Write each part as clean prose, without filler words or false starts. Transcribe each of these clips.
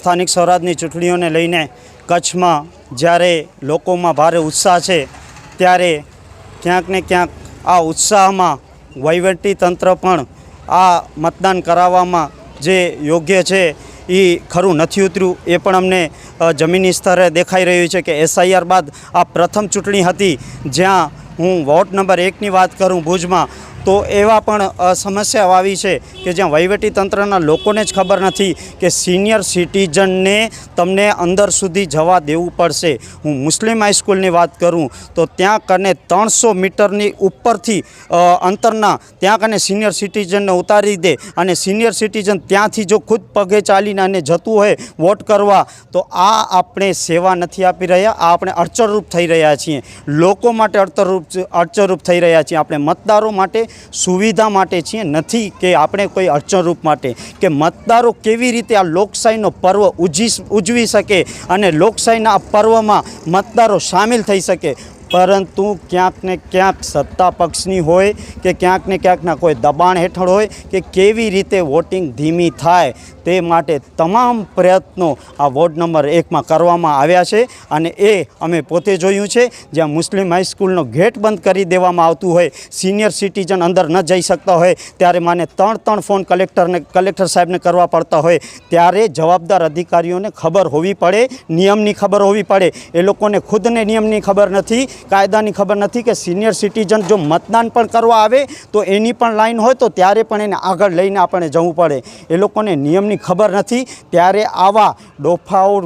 સ્થાનિક સ્વરાજની ચૂંટણીઓને લઈને કચ્છમાં જ્યારે લોકોમાં ભારે ઉત્સાહ છે ત્યારે ક્યાંક ને ક્યાંક આ ઉત્સાહમાં વહીવટી તંત્ર પણ આ મતદાન કરાવવામાં જે યોગ્ય છે એ ખરું નથી ઉતર્યું એ પણ અમને જમીની સ્તરે દેખાઈ રહ્યું છે કે SIR બાદ આ પ્રથમ ચૂંટણી હતી જ્યાં હું વોર્ડ નંબર 1ની વાત કરું ભુજમાં તો એવા પણ સમસ્યાઓ આવી છે કે જ્યાં વહીવટી તંત્રના લોકોને જ ખબર નથી કે સિનિયર સિટીઝનને તમને અંદર સુધી જવા દેવું પડશે। હું મુસ્લિમ હાઈસ્કૂલની વાત કરું તો ત્યાં કને 300 મીટરની ઉપરથી અંતરના ત્યાં કને સિનિયર સિટીઝનને ઉતારી દે અને સિનિયર સિટીઝન ત્યાંથી જો ખુદ પગે ચાલીને અને જતું હોય વોટ કરવા તો આ આપણે સેવા નથી આપી રહ્યા, આ આપણે અડચણરૂપ થઈ રહ્યા છીએ, લોકો માટે અડચણરૂપ થઈ રહ્યા છીએ, આપણે મતદારો માટે સુવિધા માટે છીએ, નથી કે આપણે કોઈ અડચણરૂપ માટે કે મતદારો કેવી રીતે આ લોકશાહીનો પર્વ ઉજવી શકે અને લોકશાહીના આ પર્વમાં મતદારો સામેલ થઈ શકે। પરંતુ ક્યાંક ને ક્યાંક સત્તા પક્ષની હોય કે ક્યાંક ને ક્યાંકના કોઈ દબાણ હેઠળ હોય કે કેવી રીતે વોટિંગ ધીમી થાય તે માટે તમામ પ્રયત્નો આ વોર્ડ નંબર 1માં કરવામાં આવ્યા છે અને એ અમે પોતે જોયું છે। જ્યાં મુસ્લિમ હાઈસ્કૂલનો ગેટ બંધ કરી દેવામાં આવતું હોય, સિનિયર સિટીઝન અંદર ન જઈ શકતા હોય ત્યારે માને 3 ફોન કલેક્ટર સાહેબને કરવા પડતા હોય ત્યારે જવાબદાર અધિકારીઓને ખબર હોવી પડે, નિયમની ખબર હોવી પડે। એ લોકોને ખુદને નિયમની ખબર નથી, કાયદાની ખબર નથી કે સિનિયર સિટીઝન જો મતદાન પણ કરવા આવે તો એની પણ લાઈન હોય તો ત્યારે પણ એને આગળ લઈને આપણે જવું પડે। એ લોકોને નિયમની ખબર નથી ત્યારે આવા ડોફાઓ,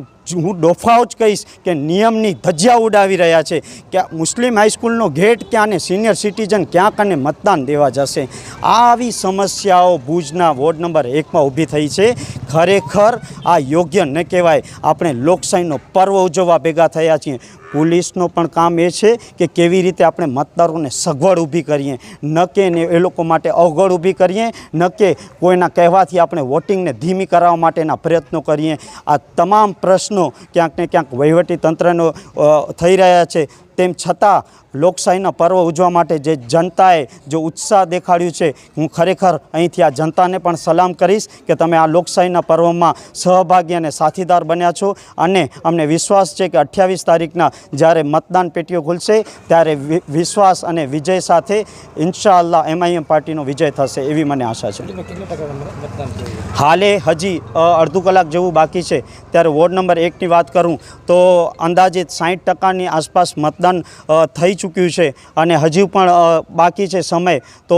હું ડોફાઓ જ કહીશ કે નિયમની ધજ્જા ઉડાવી રહ્યા છે કે મુસ્લિમ હાઈસ્કૂલનો ગેટ ક્યાં ને સિનિયર સિટીઝન ક્યાં કને મતદાન દેવા જશે। આવી સમસ્યાઓ ભુજના વોર્ડ નંબર 1માં ઊભી થઈ છે। ખરેખર આ યોગ્ય ન કહેવાય। આપણે લોકશાહીનો પર્વ ઉજવવા ભેગા થયા છીએ। પોલીસનો પણ કામ એ છે કે કેવી રીતે આપણે મતદારોને સગવડ ઊભી કરીએ, ન કે એ લોકો માટે અવગડ ઊભી કરીએ, ન કે કોઈના કહેવાથી આપણે વોટિંગને ધીમી કરાવવા માટેના પ્રયત્નો કરીએ। આ તમામ પ્રશ્નો ક્યાંક ને ક્યાંક વહીવટી તંત્રનો થઈ રહ્યા છે। તેમ છતાં લોકશાહીના પર્વ ઉજવવા માટે જે જનતાએ જો ઉત્સાહ દેખાડ્યું છે, હું ખરેખર અહીંથી આ જનતાને પણ સલામ કરીશ કે તમે આ લોકશાહીના પર્વમાં સહભાગી અને સાથીદાર બન્યા છો અને અમને વિશ્વાસ છે કે 28 તારીખના જ્યારે મતદાન પેટીઓ ખુલશે ત્યારે વિશ્વાસ અને વિજય સાથે ઇન્શાઅલ્લાહ MIM પાર્ટીનો વિજય થશે એવી મને આશા છે। હાલે હજી અડધું કલાક જેવું બાકી છે ત્યારે વોર્ડ નંબર 1ની વાત કરું તો અંદાજિત 60% આસપાસ મતદાન થઈ ચૂક્યું છે અને હજુ પણ બાકી છે સમય, તો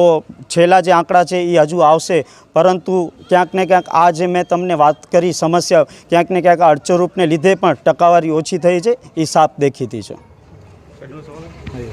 છેલ્લા જે આંકડા છે એ હજુ આવશે। પરંતુ ક્યાંક ને ક્યાંક આ જે મેં તમને વાત કરી સમસ્યા ક્યાંક ને ક્યાંક અડચણરૂપને લીધે પણ ટકાવારી ઓછી થઈ છે એ સાફ દેખીતી છે।